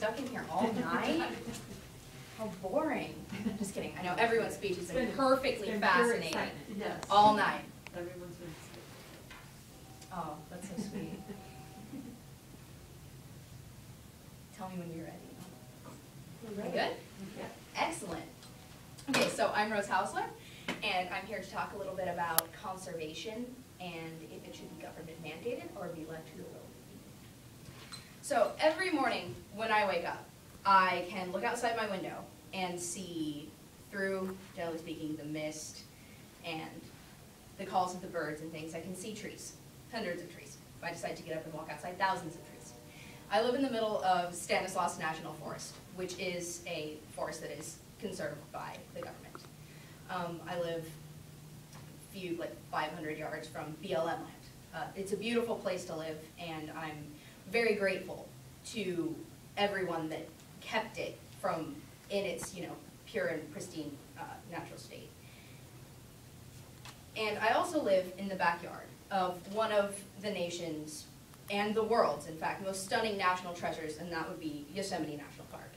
Stuck in here all night? How boring. Just kidding. I know everyone's speech has been perfectly fascinating. Yes. All night. Everyone's been Oh, that's so sweet. Tell me when you're ready. ready. Good? Yeah. Excellent. Okay, so I'm Rose Hausler, and I'm here to talk a little bit about conservation and if it should be government mandated or be left to the will. So every morning when I wake up, I can look outside my window and see through, generally speaking, the mist and the calls of the birds and things. I can see trees, hundreds of trees. If I decide to get up and walk outside, thousands of trees. I live in the middle of Stanislaus National Forest, which is a forest that is conserved by the government. I live like 500 yards from BLM land. It's a beautiful place to live, and I'm very grateful to everyone that kept it from in its pure and pristine natural state. And I also live in the backyard of one of the nation's and the world's, in fact, most stunning national treasures, and that would be Yosemite National Park.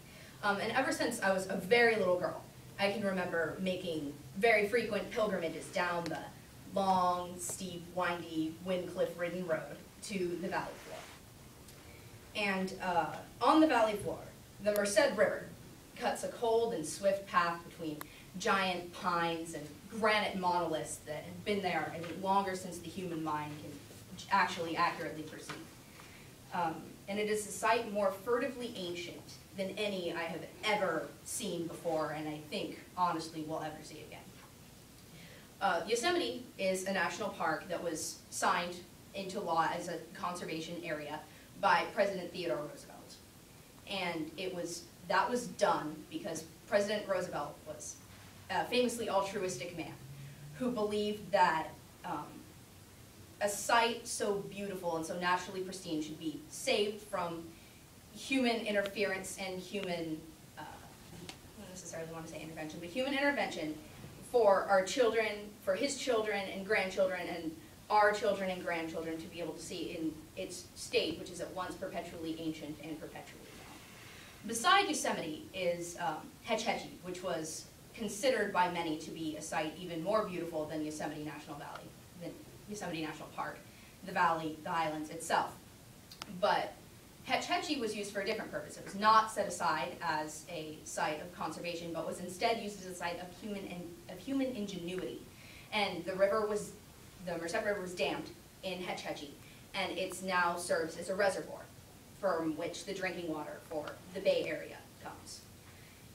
And ever since I was a very little girl, I can remember making very frequent pilgrimages down the long, steep, windy, wind cliff-ridden road to the valley floor. And on the valley floor, the Merced River cuts a cold and swift path between giant pines and granite monoliths that have been there, I think, longer since the human mind can actually accurately perceive. And it is a site more furtively ancient than any I have ever seen before, and I think, honestly, will ever see again. Yosemite is a national park that was signed into law as a conservation area by President Theodore Roosevelt. And that was done because President Roosevelt was a famously altruistic man who believed that a site so beautiful and so naturally pristine should be saved from human interference and human, I don't necessarily want to say intervention, but human intervention for our children, for his children and grandchildren, and our children and grandchildren to be able to see in its state, which is at once perpetually ancient and perpetually young. Beside Yosemite is Hetch Hetchy, which was considered by many to be a site even more beautiful than Yosemite National Park, the valley, the islands itself. But Hetch Hetchy was used for a different purpose. It was not set aside as a site of conservation, but was instead used as a site of human ingenuity. And the Merced River was dammed in Hetch Hetchy, and it now serves as a reservoir from which the drinking water for the Bay Area comes.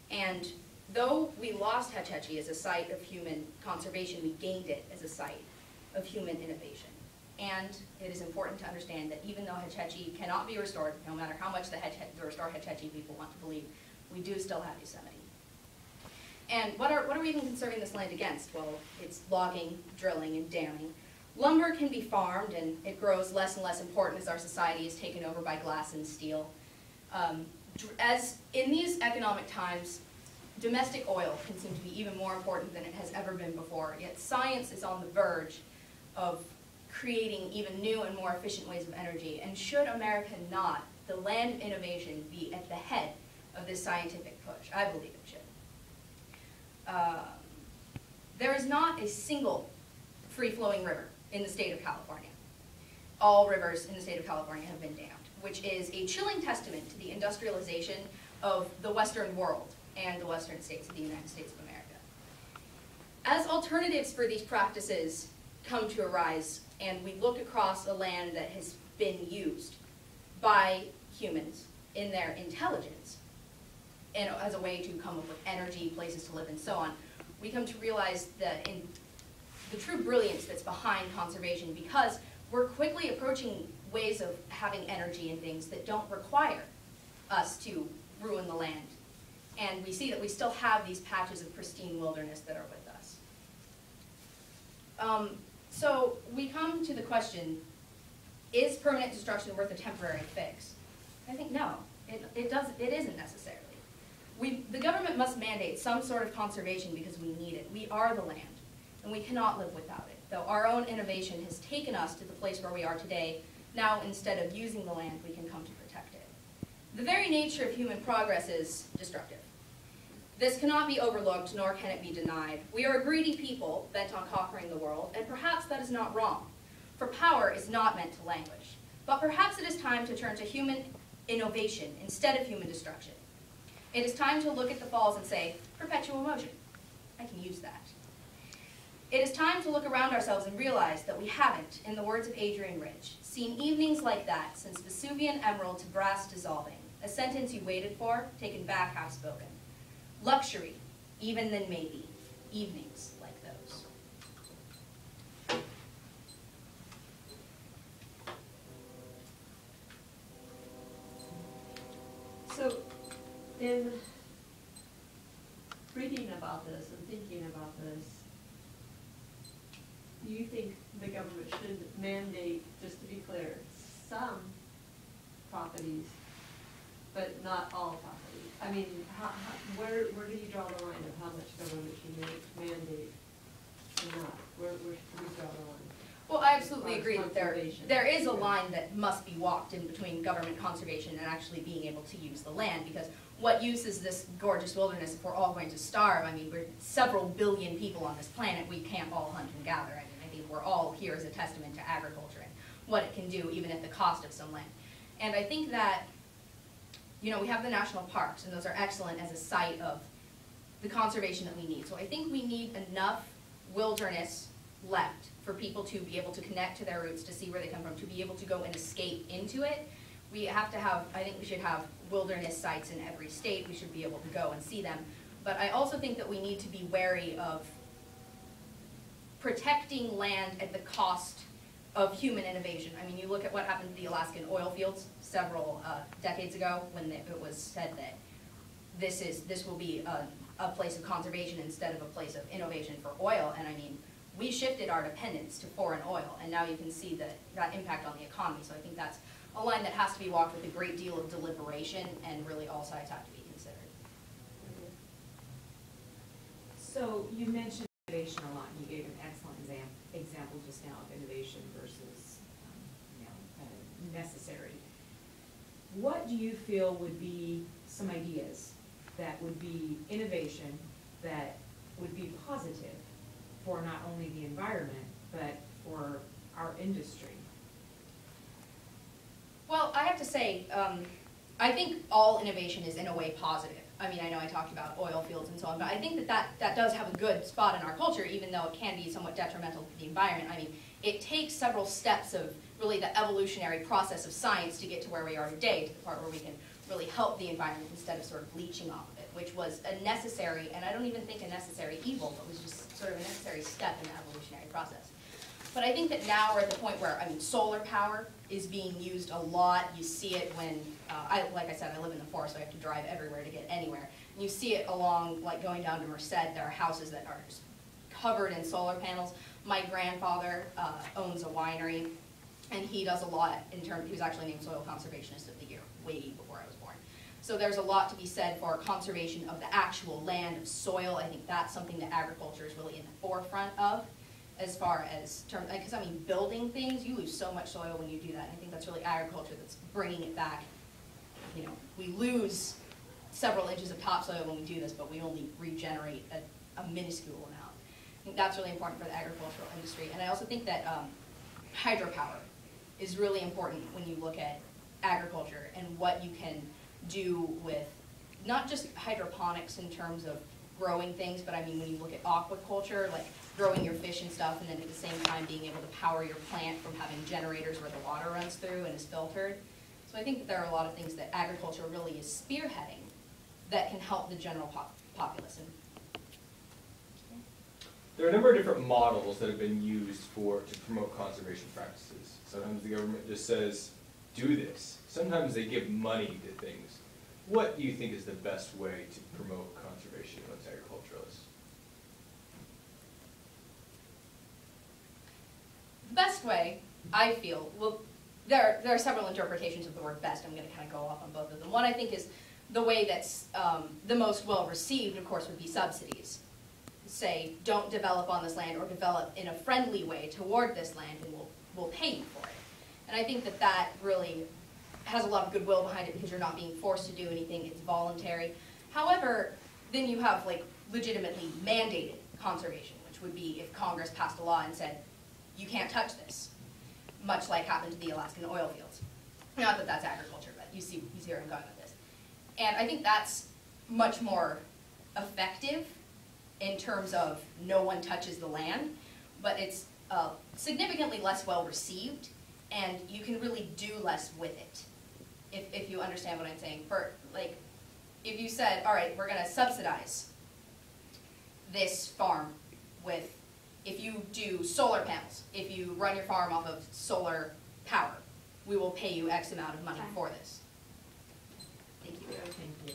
And though we lost Hetch Hetchy as a site of human conservation, we gained it as a site of human innovation. And it is important to understand that even though Hetch Hetchy cannot be restored, no matter how much the restore Hetch Hetchy people want to believe, we do still have Yosemite. And what are we even conserving this land against? Well, it's logging, drilling, and damming. Lumber can be farmed, and it grows less and less important as our society is taken over by glass and steel. As in these economic times, domestic oil can seem to be even more important than it has ever been before, yet science is on the verge of creating even new and more efficient ways of energy. And should America not, the land of innovation, be at the head of this scientific push? I believe it should. There is not a single free-flowing river in the state of California. All rivers in the state of California have been dammed, which is a chilling testament to the industrialization of the Western world and the Western states of the United States of America. As alternatives for these practices come to arise, and we look across a land that has been used by humans in their intelligence and as a way to come up with energy, places to live, and so on, we come to realize that in the true brilliance that's behind conservation, because we're quickly approaching ways of having energy and things that don't require us to ruin the land. And we see that we still have these patches of pristine wilderness that are with us. So we come to the question, is permanent destruction worth a temporary fix? I think no, it isn't necessarily. The government must mandate some sort of conservation because we need it. We are the land, and we cannot live without it. Though our own innovation has taken us to the place where we are today, now instead of using the land, we can come to protect it. The very nature of human progress is destructive. This cannot be overlooked, nor can it be denied. We are a greedy people bent on conquering the world, and perhaps that is not wrong, for power is not meant to languish. But perhaps it is time to turn to human innovation instead of human destruction. It is time to look at the falls and say, perpetual motion. I can use that. It is time to look around ourselves and realize that we haven't, in the words of Adrian Rich, seen evenings like that since Vesuvian emerald to brass dissolving, a sentence you waited for, taken back half spoken. Luxury, even then maybe, evenings like those. So, in reading about this and thinking about this, do you think the government should mandate, just to be clear, some properties, but not all properties? I mean, where do you draw the line of how much government should mandate or not? Where should we draw the line? Well, I absolutely agree that there is a line that must be walked in between government conservation and actually being able to use the land, because what use is this gorgeous wilderness if we're all going to starve? I mean, we're several billion people on this planet. We can't all hunt and gather. I mean, I think we're all here as a testament to agriculture and what it can do, even at the cost of some land. And I think that, you know, we have the national parks, and those are excellent as a site of the conservation that we need. So I think we need enough wilderness left for people to be able to connect to their roots, to see where they come from, to be able to go and escape into it. We have to have, I think we should have wilderness sites in every state. We should be able to go and see them. But I also think that we need to be wary of protecting land at the cost of human innovation. I mean, you look at what happened to the Alaskan oil fields several decades ago when it was said that this will be a place of conservation instead of a place of innovation for oil. And I mean, we shifted our dependence to foreign oil, and now you can see that impact on the economy. So I think that's a line that has to be walked with a great deal of deliberation, and really all sides have to be considered. So you mentioned innovation a lot, and you gave an excellent example just now of innovation versus necessary. What do you feel would be some ideas that would be innovation that would be positive for not only the environment, but for our industry? Well, I have to say, I think all innovation is in a way positive. I mean, I know I talked about oil fields and so on, but I think that does have a good spot in our culture, even though it can be somewhat detrimental to the environment. I mean, it takes several steps of really the evolutionary process of science to get to where we are today, to the part where we can really help the environment instead of sort of leeching off of it, which was a necessary, and I don't even think a necessary evil, but was just sort of a necessary step in the evolutionary process. But I think that now we're at the point where, I mean, solar power is being used a lot. You see it when, like I said, I live in the forest, so I have to drive everywhere to get anywhere. And you see it along, like going down to Merced, there are houses that are just covered in solar panels. My grandfather owns a winery, and he does a lot in terms, he was actually named Soil Conservationist of the Year way before I was born. So there's a lot to be said for conservation of the actual land, of soil. I think that's something that agriculture is really in the forefront of, as far as terms, because I mean, building things, you lose so much soil when you do that. And I think that's really agriculture that's bringing it back. You know, we lose several inches of topsoil when we do this, but we only regenerate a minuscule amount. I think that's really important for the agricultural industry. And I also think that hydropower is really important when you look at agriculture and what you can do with not just hydroponics in terms of growing things, but I mean when you look at aquaculture, like growing your fish and stuff, and then at the same time being able to power your plant from having generators where the water runs through and is filtered. So I think that there are a lot of things that agriculture really is spearheading that can help the general populace. There are a number of different models that have been used to promote conservation practices. Sometimes the government just says, do this. Sometimes they give money to things. What do you think is the best way to promote conservation amongst agriculturalists? The best way, I feel, well, there are several interpretations of the word best. I'm going to kind of go off on both of them. One I think is the way that's the most well received, of course, would be subsidies. Say, don't develop on this land, or develop in a friendly way toward this land, and we'll pay you for it. And I think that really has a lot of goodwill behind it because you're not being forced to do anything, it's voluntary. However, then you have like legitimately mandated conservation, which would be if Congress passed a law and said, you can't touch this, much like happened to the Alaskan oil fields. Not that that's agriculture, but you see where I'm going with this. And I think that's much more effective in terms of no one touches the land, but it's significantly less well received, and you can really do less with it, if you understand what I'm saying. For like, if you said, all right, we're gonna subsidize this farm with, if you do solar panels, if you run your farm off of solar power, we will pay you X amount of money for this. Thank you. Thank you.